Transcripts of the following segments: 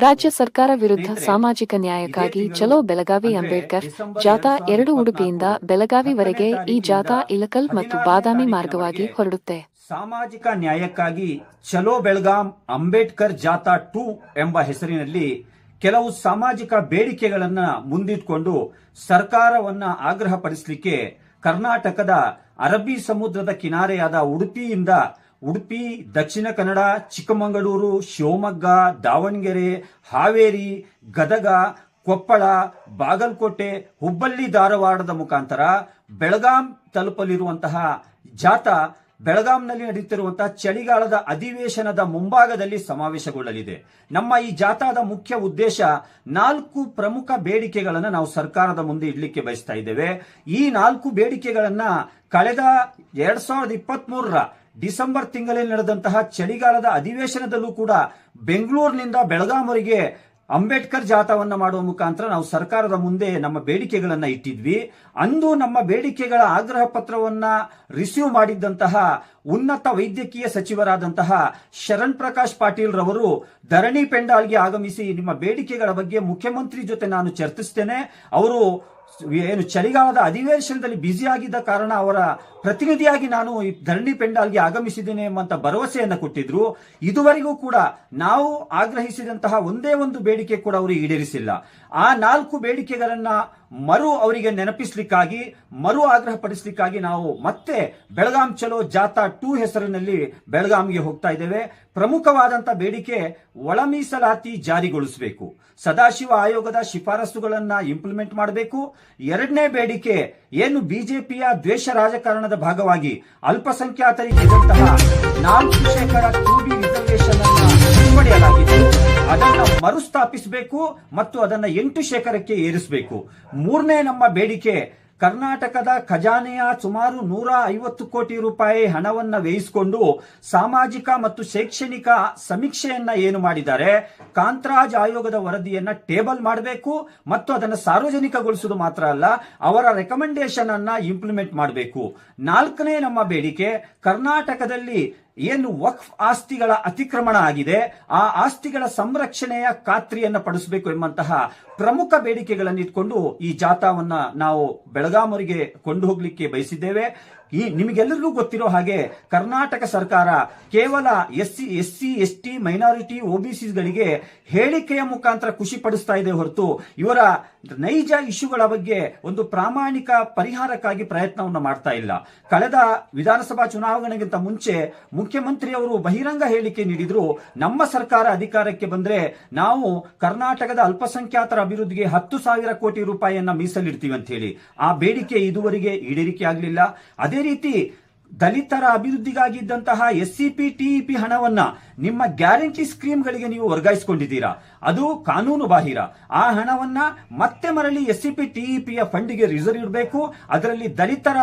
ರಾಜ್ಯ ಸರ್ಕಾರ ವಿರುದ್ಧ ಸಾಮಾಜಿಕ ನ್ಯಾಯಕ್ಕಾಗಿ ಚಲೋ ಬೆಳಗಾವಿ ಅಂಬೇಡ್ಕರ್ ಜಾಥಾ 2 ಉಡುಪಿಯಿಂದ ಬೆಳಗಾವಿವರೆಗೆ ಈ ಜಾಥಾ ಇಳಕಲ್ ಮತ್ತು ಬಾದಾಮಿ ಮಾರ್ಗವಾಗಿ ಹೊರಡುತ್ತೆ. ಸಾಮಾಜಿಕ ನ್ಯಾಯಕ್ಕಾಗಿ ಚಲೋ ಬೆಳಗಾಂ ಅಂಬೇಡ್ಕರ್ ಜಾಥಾ 2 ಎಂಬ ಹೆಸರಿನಲ್ಲಿ ಕೆಲವು ಸಾಮಾಜಿಕ ಬೇಡಿಕೆಗಳನ್ನು ಮುಂದಿಟ್ಟುಕೊಂಡು ಸರ್ಕಾರವನ್ನ ಆಗ್ರಹಪಡಿಸಲಿಕ್ಕೆ ಕರ್ನಾಟಕದ ಅರಬ್ಬಿ ಸಮುದ್ರದ ಕಿನಾರೆಯಾದ ಉಡುಪಿ, ದಕ್ಷಿಣ ಕನ್ನಡ, ಚಿಕ್ಕಮಗಳೂರು, ಶಿವಮೊಗ್ಗ, ದಾವಣಗೆರೆ, ಹಾವೇರಿ, ಗದಗ, ಕೊಪ್ಪಳ, ಬಾಗಲಕೋಟೆ, ಹುಬ್ಬಳ್ಳಿ, ಧಾರವಾಡದ ಮುಖಾಂತರ ಬೆಳಗಾಂ ತಲುಪಲಿರುವಂತಹ ಜಾಥಾ ಬೆಳಗಾಂನಲ್ಲಿ ನಡೆಯುತ್ತಿರುವಂತಹ ಚಳಿಗಾಲದ ಅಧಿವೇಶನದ ಮುಂಭಾಗದಲ್ಲಿ ಸಮಾವೇಶಗೊಳ್ಳಲಿದೆ. ನಮ್ಮ ಈ ಜಾಥಾದ ಮುಖ್ಯ ಉದ್ದೇಶ 4 ಪ್ರಮುಖ ಬೇಡಿಕೆಗಳನ್ನು ನಾವು ಸರ್ಕಾರದ ಮುಂದೆ ಇಡಲಿಕ್ಕೆ ಬಯಸ್ತಾ ಇದ್ದೇವೆ. ಈ 4 ಬೇಡಿಕೆಗಳನ್ನ ಕಳೆದ 2023ರ ಡಿಸೆಂಬರ್ ತಿಂಗಳಲ್ಲಿ ನಡೆದಂತಹ ಚಳಿಗಾಲದ ಅಧಿವೇಶನದಲ್ಲೂ ಕೂಡ ಬೆಂಗಳೂರಿನಿಂದ ಬೆಳಗಾಂವರೆಗೆ ಅಂಬೇಡ್ಕರ್ ಜಾಥಾವನ್ನ ಮಾಡುವ ಮುಖಾಂತರ ನಾವು ಸರ್ಕಾರದ ಮುಂದೆ ನಮ್ಮ ಬೇಡಿಕೆಗಳನ್ನ ಇಟ್ಟಿದ್ವಿ. ಅಂದು ನಮ್ಮ ಬೇಡಿಕೆಗಳ ಆಗ್ರಹ ಪತ್ರವನ್ನ ರಿಸೀವ್ ಮಾಡಿದ್ದಂತಹ ಉನ್ನತ ವೈದ್ಯಕೀಯ ಸಚಿವರಾದಂತಹ ಶರಣ್ ಪ್ರಕಾಶ್ ಪಾಟೀಲ್ ರವರು ಧರಣಿ ಪೆಂಡಾಲ್ಗೆ ಆಗಮಿಸಿ ನಿಮ್ಮ ಬೇಡಿಕೆಗಳ ಬಗ್ಗೆ ಮುಖ್ಯಮಂತ್ರಿ ಜೊತೆ ನಾನು ಚರ್ಚಿಸ್ತೇನೆ, ಅವರು ಏನು ಚಳಿಗಾಲದ ಅಧಿವೇಶನದಲ್ಲಿ ಬ್ಯುಸಿ ಆಗಿದ್ದ ಕಾರಣ ಅವರ ಪ್ರತಿನಿಧಿಯಾಗಿ ನಾನು ಈ ಧರಣಿ ಪೆಂಡಾಲ್ಗೆ ಆಗಮಿಸಿದ್ದೇನೆ ಎಂಬಂತ ಭರವಸೆಯನ್ನು ಕೊಟ್ಟಿದ್ರು. ಇದುವರೆಗೂ ಕೂಡ ನಾವು ಆಗ್ರಹಿಸಿದಂತಹ ಒಂದೇ ಒಂದು ಬೇಡಿಕೆ ಕೂಡ ಅವರು ಈಡೇರಿಸಿಲ್ಲ. ಆ 4 ಬೇಡಿಕೆಗಳನ್ನ ಅವರಿಗೆ ನೆನಪಿಸಲಿಕ್ಕಾಗಿ ಆಗ್ರಹ ಪಡಿಸಲಿಕ್ಕಾಗಿ ನಾವು ಮತ್ತೆ ಬೆಳಗಾಂ ಚಲೋ ಜಾಥಾ 2 ಹೆಸರಿನಲ್ಲಿ ಬೆಳಗಾಂಗೆ ಹೋಗ್ತಾ ಇದ್ದೇವೆ. ಪ್ರಮುಖವಾದಂತಹ ಬೇಡಿಕೆ ಒಳ ಮೀಸಲಾತಿ ಜಾರಿಗೊಳಿಸಬೇಕು, ಸದಾಶಿವ ಆಯೋಗದ ಶಿಫಾರಸುಗಳನ್ನ ಇಂಪ್ಲಿಮೆಂಟ್ ಮಾಡಬೇಕು. 2ನೇ ಬೇಡಿಕೆ ಏನು ಬಿಜೆಪಿಯ ದ್ವೇಷ ರಾಜಕಾರಣದ ಭಾಗವಾಗಿ ಅಲ್ಪಸಂಖ್ಯಾತರಿಗೆ ಇದ್ದಂತಹ 4% 2B ರಿಸರ್ವೇಶನ್ ಅನ್ನು ಹಿಂಪಡೆಯಲಾಗಿತ್ತು, ಅದನ್ನು ಮರುಸ್ಥಾಪಿಸಬೇಕು ಮತ್ತು ಅದನ್ನು 8% ಏರಿಸಬೇಕು. 3ನೇ ನಮ್ಮ ಬೇಡಿಕೆ ಕರ್ನಾಟಕದ ಖಜಾನೆಯ ಸುಮಾರು 150 ಕೋಟಿ ರೂಪಾಯಿ ಹಣವನ್ನ ವ್ಯಯಿಸಿಕೊಂಡು ಸಾಮಾಜಿಕ ಮತ್ತು ಶೈಕ್ಷಣಿಕ ಸಮೀಕ್ಷೆಯನ್ನ ಏನು ಮಾಡಿದ್ದಾರೆ, ಕಾಂತರಾಜ್ ಆಯೋಗದ ವರದಿಯನ್ನ ಟೇಬಲ್ ಮಾಡಬೇಕು ಮತ್ತು ಅದನ್ನು ಸಾರ್ವಜನಿಕಗೊಳಿಸುವುದು ಮಾತ್ರ ಅಲ್ಲ, ಅವರ ರೆಕಮೆಂಡೇಶನ್ ಅನ್ನ ಇಂಪ್ಲಿಮೆಂಟ್ ಮಾಡಬೇಕು. 4ನೇ ನಮ್ಮ ಬೇಡಿಕೆ ಕರ್ನಾಟಕದಲ್ಲಿ ಏನು ವಕ್ಫ್ ಆಸ್ತಿಗಳ ಅತಿಕ್ರಮಣ ಆಗಿದೆ, ಆ ಆಸ್ತಿಗಳ ಸಂರಕ್ಷಣೆಯ ಖಾತ್ರಿಯನ್ನು ಪಡಿಸಬೇಕು ಎಂಬಂತಹ ಪ್ರಮುಖ ಬೇಡಿಕೆಗಳನ್ನು ಇಟ್ಕೊಂಡು ಈ ಜಾಥಾವನ್ನ ನಾವು ಬೆಳಗಾಂವರೆಗೆ ಕೊಂಡು ಹೋಗ್ಲಿಕ್ಕೆ ಬಯಸಿದ್ದೇವೆ. ನಿಮಗೆಲ್ಲರಿಗೂ ಗೊತ್ತಿರೋ ಹಾಗೆ ಕರ್ನಾಟಕ ಸರ್ಕಾರ ಕೇವಲ ಎಸ್ಸಿ ಎಸ್ಟಿ ಮೈನಾರಿಟಿ OBCಗಳಿಗೆ ಹೇಳಿಕೆಯ ಮುಖಾಂತರ ಖುಷಿ ಪಡಿಸ್ತಾ ಇದೆ ಹೊರತು ಇವರ ನೈಜ ಇಶ್ಯೂಗಳ ಬಗ್ಗೆ ಒಂದು ಪ್ರಾಮಾಣಿಕ ಪರಿಹಾರಕ್ಕಾಗಿ ಪ್ರಯತ್ನವನ್ನು ಮಾಡ್ತಾ ಇಲ್ಲ. ಕಳೆದ ವಿಧಾನಸಭಾ ಚುನಾವಣೆಗಿಂತ ಮುಂಚೆ ಮುಖ್ಯಮಂತ್ರಿಯವರು ಬಹಿರಂಗ ಹೇಳಿಕೆ ನೀಡಿದ್ರು, ನಮ್ಮ ಸರ್ಕಾರ ಅಧಿಕಾರಕ್ಕೆ ಬಂದ್ರೆ ನಾವು ಕರ್ನಾಟಕದ ಅಲ್ಪಸಂಖ್ಯಾತರ ಅಭಿವೃದ್ಧಿಗೆ 10,000 ಕೋಟಿ ರೂಪಾಯಿಯನ್ನ ಮೀಸಲಿಡ್ತೀವಿ ಅಂತ ಹೇಳಿ. ಆ ಬೇಡಿಕೆ ಇದುವರೆಗೆ ಈಡೇರಿಕೆ ಆಗಲಿಲ್ಲ. ಅದೇ ರೀತಿ ದಲಿತರ ಅಭಿವೃದ್ಧಿಗಾಗಿ ಇದ್ದಂತಹ SCP TEP ಹಣವನ್ನ ನಿಮ್ಮ ಗ್ಯಾರಂಟಿ ಸ್ಕೀಮ್ಗಳಿಗೆ ನೀವು ವರ್ಗಾಯಿಸಿಕೊಂಡಿದ್ದೀರಾ, ಅದು ಕಾನೂನು ಬಾಹಿರ. ಆ ಹಣವನ್ನ ಮತ್ತೆ ಮರಳಿ SCP TEP ಫಂಡಿಗೆ ರಿಸರ್ವ್ ಇಡಬೇಕು. ಅದರಲ್ಲಿ ದಲಿತರ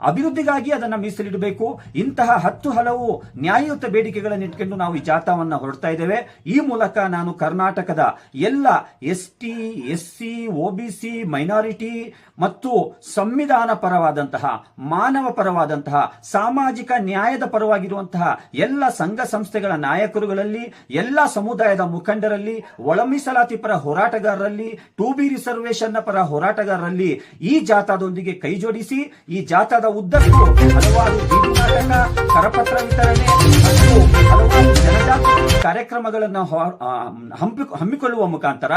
ಅಭಿವೃದ್ಧಿಗಾಗಿ ಅದನ್ನ ಮೀಸಲಿಡಬೇಕು. ಇಂತಹ 10 ಹಲವು ನ್ಯಾಯಯುತ ಬೇಡಿಕೆಗಳನ್ನು ಇಟ್ಕೊಂಡು ನಾವು ಈ ಜಾಥಾವನ್ನ ಹೊರಡ್ತಾ ಇದ್ದೇವೆ. ಈ ಮೂಲಕ ನಾನು ಕರ್ನಾಟಕದ ಎಲ್ಲ ST SC OBC ಮೈನಾರಿಟಿ ಮತ್ತು ಸಂವಿಧಾನ ಪರವಾದಂತಹ ಮಾನವ ಪರವಾದಂತಹ ಸಾಮಾಜಿಕ ನ್ಯಾಯದ ಪರವಾಗಿರುವಂತಹ ಎಲ್ಲ ಸಂಘ ಸಂಸ್ಥೆಗಳ ನಾಯಕರುಗಳಲ್ಲಿ, ಎಲ್ಲ ಸಮುದಾಯದ ಮುಖಂಡರಲ್ಲಿ, ಒಳ ಮೀಸಲಾತಿ ಪರ ಹೋರಾಟಗಾರರಲ್ಲಿ, 2B ರಿಸರ್ವೇಶನ್ ಪರ ಹೋರಾಟಗಾರರಲ್ಲಿ ಈ ಜಾಥಾದೊಂದಿಗೆ ಕೈ ಜೋಡಿಸಿ ಈ ಜಾಥಾದ ಉದ್ದಕ್ಕೂ ಹಲವಾರು ಬೀದಿ ನಾಟಕ, ಕರಪತ್ರ ವಿತರಣೆ ಮತ್ತು ಹಲವಾರು ಜನಜಾಗೃತಿ ಕಾರ್ಯಕ್ರಮಗಳನ್ನು ಹಮ್ಮಿಕೊಳ್ಳುವ ಮುಖಾಂತರ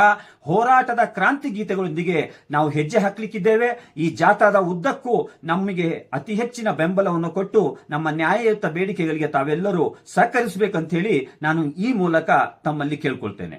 ಹೋರಾಟದ ಕ್ರಾಂತಿ ಗೀತೆಗಳೊಂದಿಗೆ ನಾವು ಹೆಜ್ಜೆ ಹಾಕಲಿಕ್ಕಿದ್ದೇವೆ. ಈ ಜಾಥಾದ ಉದ್ದಕ್ಕೂ ನಮಗೆ ಅತಿ ಹೆಚ್ಚಿನ ಬೆಂಬಲವನ್ನು ಕೊಟ್ಟು ನಮ್ಮ ನ್ಯಾಯಯುತ ಬೇಡಿಕೆಗಳಿಗೆ ತಾವೆಲ್ಲರೂ ಸಹಕರಿಸಬೇಕಂತ ಹೇಳಿ ನಾನು ಈ ಮೂಲಕ ತಮ್ಮಲ್ಲಿ ಕೇಳ್ಕೊಳ್ತೇನೆ.